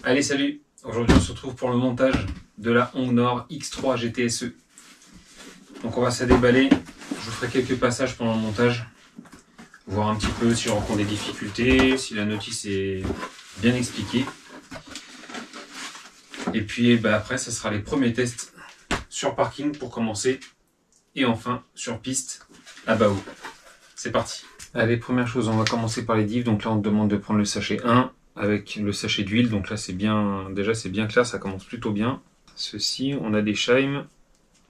Allez, salut! Aujourd'hui, on se retrouve pour le montage de la Hongnor X3 GTSE. Donc, on va se déballer. Je vous ferai quelques passages pendant le montage, voir un petit peu si je rencontre des difficultés, si la notice est bien expliquée. Et puis, après, ça sera les premiers tests sur parking pour commencer. Et enfin, sur piste à Baou. C'est parti! Allez, première chose, on va commencer par les diffs. Donc là, on te demande de prendre le sachet 1 avec le sachet d'huile. Donc là, c'est bien, déjà, c'est bien clair, ça commence plutôt bien. Ceci, on a des shimes.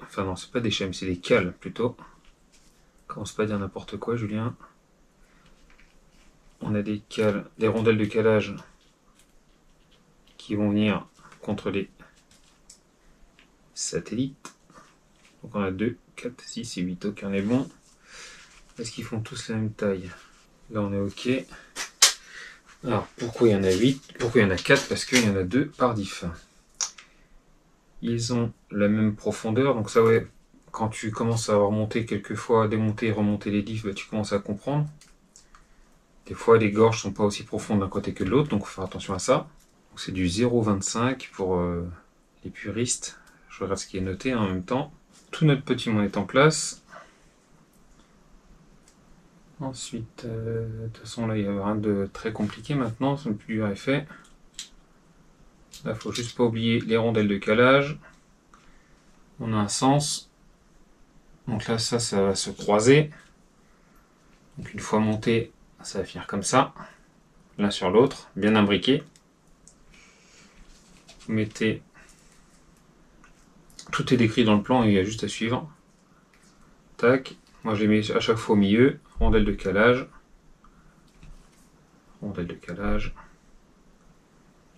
Enfin, non, c'est pas des shimes, c'est des cales plutôt. Commence pas à dire n'importe quoi, Julien. On a des cales, des rondelles de calage qui vont venir contre les satellites. Donc on a 2, 4, 6 et 8. Ok, on est bon. Est-ce qu'ils font tous la même taille? Là, on est ok. Alors, pourquoi il y en a 8? Pourquoi il y en a 4? Parce qu'il y en a 2 par diff. Ils ont la même profondeur, donc ça, ouais, quand tu commences à remonter quelques fois, démonter et remonter les diffs, tu commences à comprendre. Des fois, les gorges sont pas aussi profondes d'un côté que de l'autre, donc il faut faire attention à ça. C'est du 0,25 pour les puristes. Je regarde ce qui est noté en même temps. Tout notre petit monde est en place. Ensuite, de toute façon, là, il n'y a rien de très compliqué maintenant, le plus dur est fait. Là, il faut juste pas oublier les rondelles de calage. On a un sens. Donc là, ça va se croiser. Donc une fois monté, ça va finir comme ça. L'un sur l'autre, bien imbriqué. Vous mettez... Tout est décrit dans le plan, il y a juste à suivre. Tac. Moi, je les mets à chaque fois au milieu. Rondelle de calage. Rondelle de calage.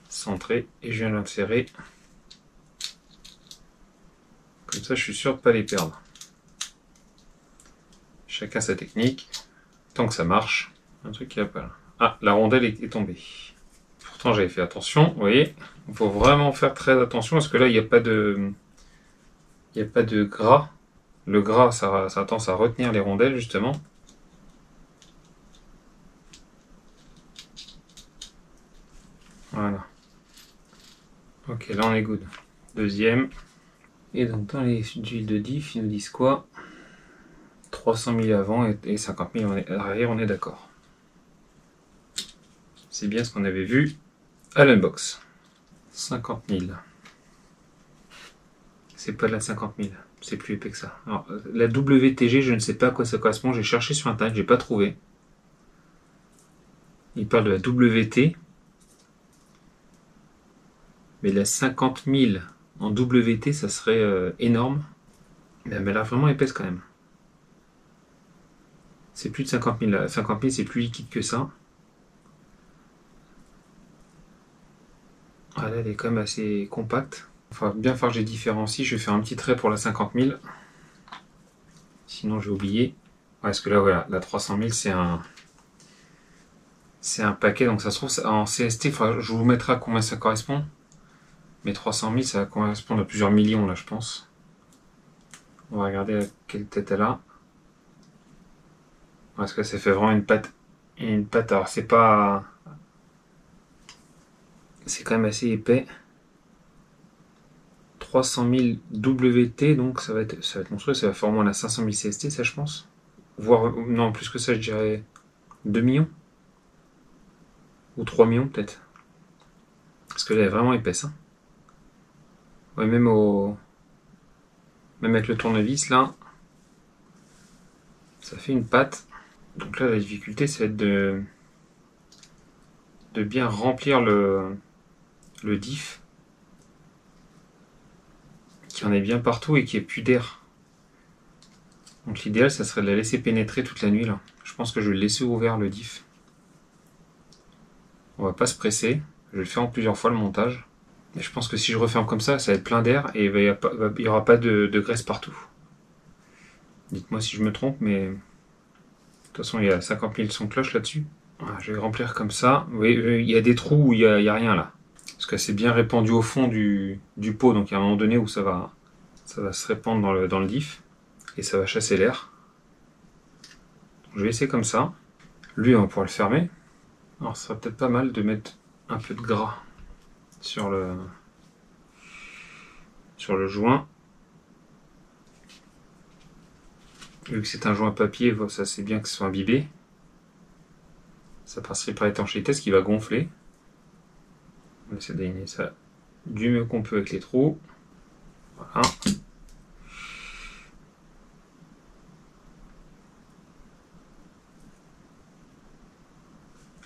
Centré. Et je viens l'insérer. Comme ça, je suis sûr de ne pas les perdre. Chacun sa technique. Tant que ça marche. Un truc qui va pas là. Ah, la rondelle est tombée. Pourtant, j'avais fait attention. Vous voyez, il faut vraiment faire très attention parce que là, il n'y a pas de... Il n'y a pas de gras. Le gras, ça a tendance à retenir les rondelles, justement. Voilà. Ok, là, on est good. Deuxième. Et donc, dans les huiles de diff, ils nous disent quoi? 300 000 avant et 50 000 arrière, on est d'accord. C'est bien ce qu'on avait vu à l'unbox. 50 000. C'est pas de la 50 000. C'est plus épais que ça. Alors, la WTG, je ne sais pas à quoi ça correspond. J'ai cherché sur internet, j'ai pas trouvé. Il parle de la WT. Mais la 50 000 en WT, ça serait énorme. Mais elle a l'air vraiment épaisse quand même. C'est plus de 50 000. La 50 000, c'est plus liquide que ça. Ah là, elle est quand même assez compacte. Il va bien falloir que je les différencie. Je vais faire un petit trait pour la 50 000. Sinon, j'ai oublié. Ouais, parce que là, voilà, la 300 000, c'est un paquet. Donc, ça se trouve, en CST, je vous mettrai à combien ça correspond. Mais 300 000, ça va correspondre à plusieurs millions, là, je pense. On va regarder quelle tête elle a. Parce que ça fait vraiment une patte. Une patte, alors c'est pas... C'est quand même assez épais. 300 000 WT, donc ça va être monstrueux. Ça va faire au moins la 500 000 CST, ça, je pense. Voire, non, plus que ça, je dirais 2 millions. Ou 3 millions, peut-être. Parce que là, elle est vraiment épaisse. Hein. Ouais, même avec le tournevis, là, ça fait une patte. Donc là, la difficulté, ça va être de bien remplir le diff. Qu'il y en ait bien partout et qu'il n'y ait plus d'air. Donc l'idéal, ça serait de la laisser pénétrer toute la nuit, là. Je pense que je vais le laisser ouvert, le diff. On va pas se presser. Je vais le faire en plusieurs fois, le montage. Mais je pense que si je referme comme ça, ça va être plein d'air et il n'y aura pas de graisse partout. Dites-moi si je me trompe, mais... De toute façon, il y a 50 000 sons cloche là-dessus. Voilà, je vais remplir comme ça. Vous voyez, il y a des trous où il n'y a rien, là. Parce que c'est bien répandu au fond du pot, donc il y a un moment donné où ça va se répandre dans le diff. Et ça va chasser l'air. Je vais essayer comme ça. Lui, on va pouvoir le fermer. Alors, ça serait peut-être pas mal de mettre un peu de gras sur le joint. Vu que c'est un joint papier, ça c'est bien que ce soit imbibé. Ça passerait par étanchéité, ce qui va gonfler. On essaie d'aligner ça du mieux qu'on peut avec les trous. Voilà.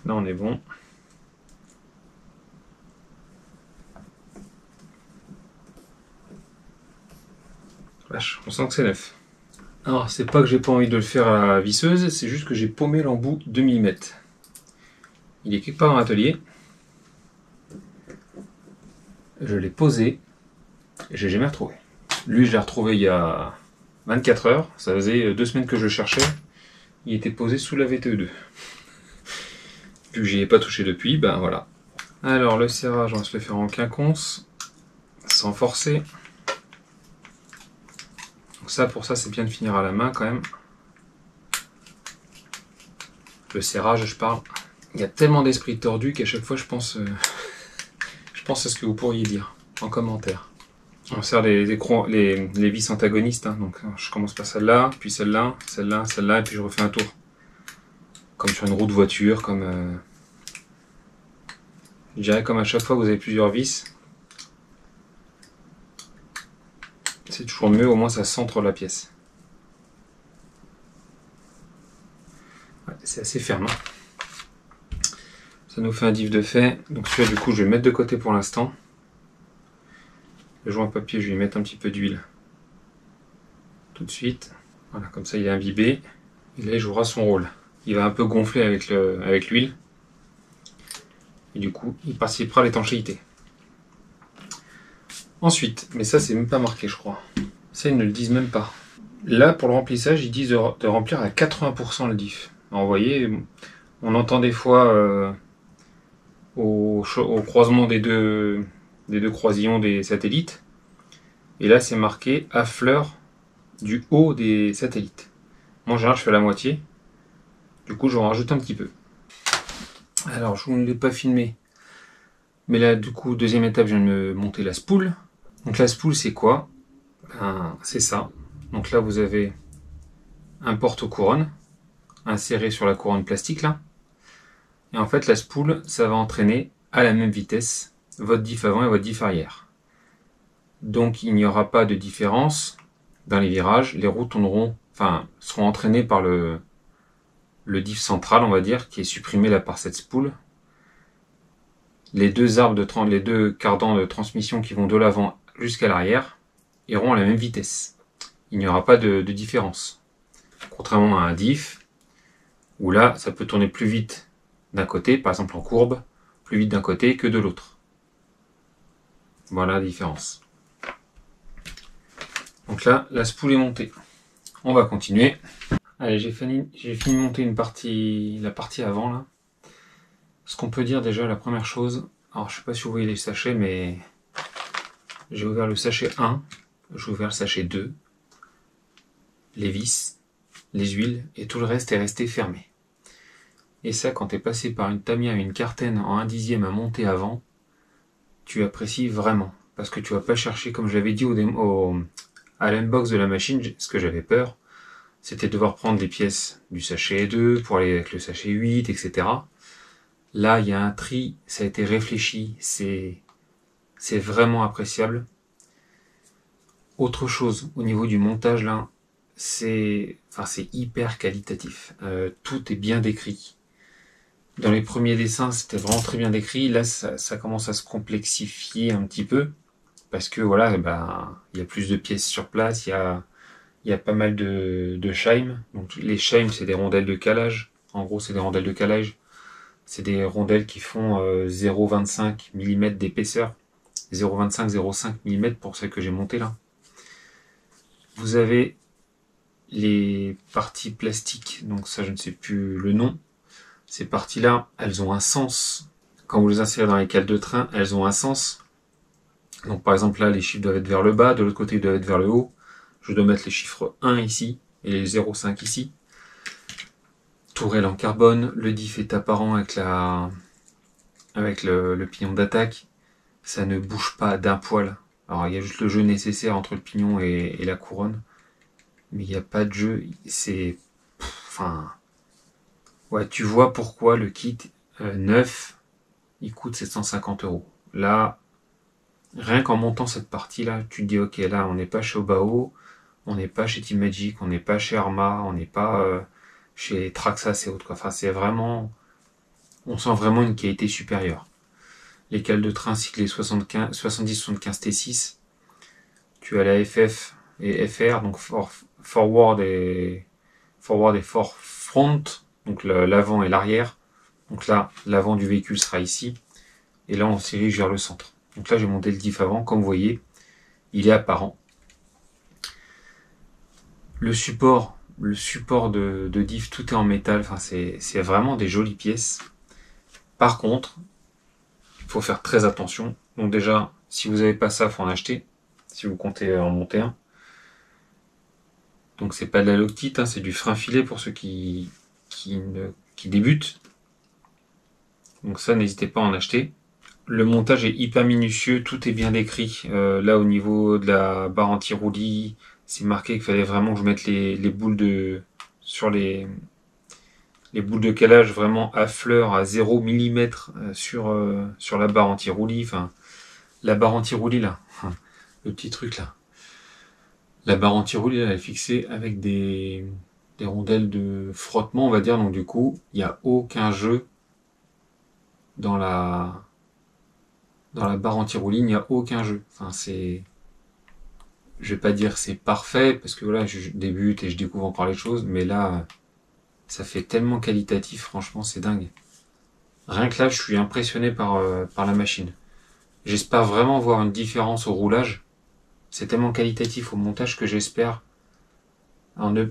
Là on est bon. Vache, on sent que c'est neuf. Alors c'est pas que j'ai pas envie de le faire à la visseuse, c'est juste que j'ai paumé l'embout de millimètre. Il est quelque part dans l'atelier. Je l'ai posé. Et je l'ai jamais retrouvé. Lui je l'ai retrouvé il y a 24 heures. Ça faisait 2 semaines que je le cherchais. Il était posé sous la VTE2. Vu que j'y ai pas touché depuis, ben voilà. Alors le serrage, on va se le faire en quinconce, sans forcer. Donc ça, pour ça, c'est bien de finir à la main quand même. Le serrage, je parle. Il y a tellement d'esprit tordu qu'à chaque fois, je pense à ce que vous pourriez dire en commentaire. On serre les vis antagonistes. Hein. Donc je commence par celle-là, puis celle-là, celle-là, celle-là, et puis je refais un tour. Comme sur une roue de voiture, comme... Je dirais comme à chaque fois que vous avez plusieurs vis. C'est toujours mieux, au moins ça centre la pièce. Ouais, c'est assez ferme. Hein. Ça nous fait un diff de fait. Donc celui-là, du coup, je vais le mettre de côté pour l'instant. Le joint papier, je vais y mettre un petit peu d'huile. Tout de suite. Voilà, comme ça il est imbibé. Et là, il jouera son rôle. Il va un peu gonfler avec l'huile. Et du coup, il participera à l'étanchéité. Ensuite, mais ça c'est même pas marqué je crois. Ça ils ne le disent même pas. Là pour le remplissage ils disent de remplir à 80% le diff. Alors, vous voyez, on entend des fois au croisement des deux croisillons des satellites. Et là c'est marqué à fleur du haut des satellites. Moi en général je fais la moitié. Du coup je rajoute un petit peu. Alors je ne l'ai pas filmé. Mais là du coup deuxième étape je viens de me monter la spoule. Donc la spoule c'est quoi? C'est ça. Donc là vous avez un porte-couronne inséré sur la couronne plastique là. Et en fait la spoule ça va entraîner à la même vitesse votre diff avant et votre diff arrière. Donc il n'y aura pas de différence dans les virages. Les roues seront entraînées par le diff central on va dire qui est supprimé là par cette spoule. Les deux cardans de transmission qui vont de l'avant jusqu'à l'arrière iront à la même vitesse. Il n'y aura pas de différence. Contrairement à un diff, où là, ça peut tourner plus vite d'un côté, par exemple en courbe, plus vite d'un côté que de l'autre. Voilà la différence. Donc là, la spoule est montée. On va continuer. Allez, j'ai fini de monter la partie avant là. Ce qu'on peut dire déjà, la première chose, alors je sais pas si vous voyez les sachets, mais j'ai ouvert le sachet 1, j'ai ouvert le sachet 2, les vis, les huiles, et tout le reste est resté fermé. Et ça, quand tu es passé par une Tamiya et une Carten en 1/10 à monter avant, tu apprécies vraiment. Parce que tu vas pas chercher, comme j'avais dit à l'inbox de la machine, ce que j'avais peur, c'était de devoir prendre les pièces du sachet 2 pour aller avec le sachet 8, etc. Là, il y a un tri, ça a été réfléchi, c'est vraiment appréciable. Autre chose, au niveau du montage, là, c'est hyper qualitatif. Tout est bien décrit. Dans les premiers dessins, c'était vraiment très bien décrit. Là, ça commence à se complexifier un petit peu. Parce que voilà, il y a plus de pièces sur place, il y a pas mal de shimes. Donc les shimes, c'est des rondelles de calage. En gros, c'est des rondelles de calage. C'est des rondelles qui font 0,25 mm d'épaisseur. 0,25-0,5 mm pour celles que j'ai montées là. Vous avez les parties plastiques, donc ça je ne sais plus le nom. Ces parties-là, elles ont un sens. Quand vous les insérez dans les cales de train, elles ont un sens. Donc par exemple là, les chiffres doivent être vers le bas, de l'autre côté ils doivent être vers le haut. Je dois mettre les chiffres 1 ici et les 0,5 ici. Tourelle en carbone, le diff est apparent avec le pignon d'attaque. ça ne bouge pas d'un poil. Alors il y a juste le jeu nécessaire entre le pignon et la couronne, mais il n'y a pas de jeu, c'est... Enfin... Ouais, tu vois pourquoi le kit neuf, il coûte 750 €. Là, rien qu'en montant cette partie-là, tu te dis, ok, là, on n'est pas chez Obao, on n'est pas chez Team Magic, on n'est pas chez Arma, on n'est pas chez Traxxas et autres, quoi. Enfin, c'est vraiment... On sent vraiment une qualité supérieure. Les cales de train cyclées 70-75 T6, tu as la FF et FR, donc forward et front, donc l'avant et l'arrière. Donc là, l'avant du véhicule sera ici, et là on se dirige vers le centre. Donc là j'ai monté le diff avant, comme vous voyez, il est apparent. Le support de diff, tout est en métal, enfin c'est vraiment des jolies pièces. Par contre, il faut faire très attention. Donc déjà, si vous n'avez pas ça, il faut en acheter, si vous comptez en monter un. Donc c'est pas de la loctite, hein, c'est du frein filet pour ceux qui débutent. Donc ça, n'hésitez pas à en acheter. Le montage est hyper minutieux, tout est bien décrit. Là, au niveau de la barre anti-roulis, c'est marqué qu'il fallait vraiment que je mette les boules sur les boules de calage vraiment à fleur, à 0 mm sur la barre anti-roulis. Enfin, la barre anti-roulis là, le petit truc là. La barre anti-roulis, elle est fixée avec des rondelles de frottement, on va dire. Donc du coup, il n'y a aucun jeu dans la barre anti-roulis, il n'y a aucun jeu. Enfin, c'est... Je vais pas dire c'est parfait, parce que voilà, je débute et je découvre encore les choses, mais là, ça fait tellement qualitatif, franchement, c'est dingue. Rien que là, je suis impressionné par la machine. J'espère vraiment voir une différence au roulage. C'est tellement qualitatif au montage que j'espère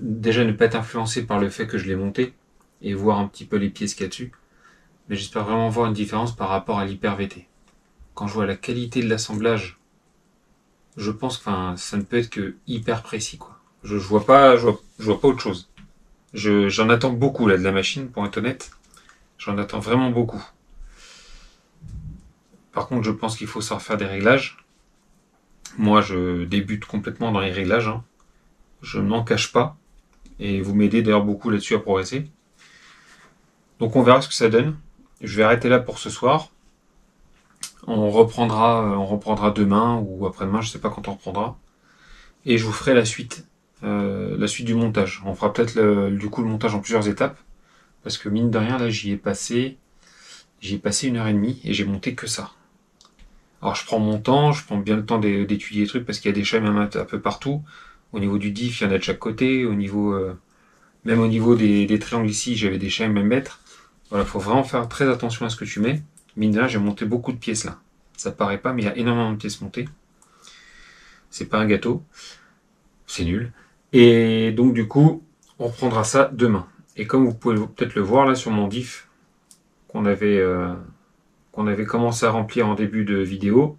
déjà ne pas être influencé par le fait que je l'ai monté et voir un petit peu les pièces qu'il y a dessus. Mais j'espère vraiment voir une différence par rapport à l'Hyper VT. Quand je vois la qualité de l'assemblage, je pense que ça ne peut être que hyper précis, quoi. Je vois pas autre chose. J'en attends beaucoup là de la machine, pour être honnête. J'en attends vraiment beaucoup. Par contre, je pense qu'il faut savoir faire des réglages. Moi, je débute complètement dans les réglages, hein. Je n'en cache pas. Et vous m'aidez d'ailleurs beaucoup là-dessus à progresser. Donc on verra ce que ça donne. Je vais arrêter là pour ce soir. On reprendra demain ou après-demain, je sais pas quand on reprendra. Et je vous ferai la suite du montage. On fera peut-être du coup le montage en plusieurs étapes. Parce que mine de rien, là, j'y ai passé 1h30 et j'ai monté que ça. Alors je prends mon temps, je prends bien le temps d'étudier les trucs parce qu'il y a des chaînes même un peu partout. Au niveau du diff, il y en a de chaque côté. Même au niveau des triangles ici, j'avais des chaînes même mètres. Voilà, faut vraiment faire très attention à ce que tu mets. Mine de rien, j'ai monté beaucoup de pièces là. Ça paraît pas, mais il y a énormément de pièces montées. C'est pas un gâteau. C'est nul. Et donc du coup, on reprendra ça demain. Et comme vous pouvez peut-être le voir là sur mon diff qu'on avait commencé à remplir en début de vidéo.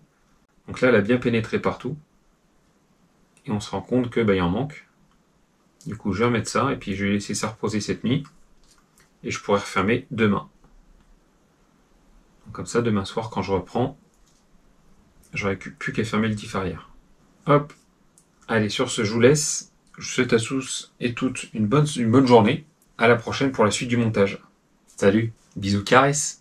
Donc là, elle a bien pénétré partout. Et on se rend compte que il en manque. Du coup, je vais remettre ça et puis je vais laisser ça reposer cette nuit. Et je pourrai refermer demain. Donc comme ça, demain soir, quand je reprends, j'aurai plus qu'à fermer le diff arrière. Hop. Allez, sur ce, je vous laisse. Je vous souhaite à tous et toutes une bonne journée. À la prochaine pour la suite du montage. Salut, bisous, caresses.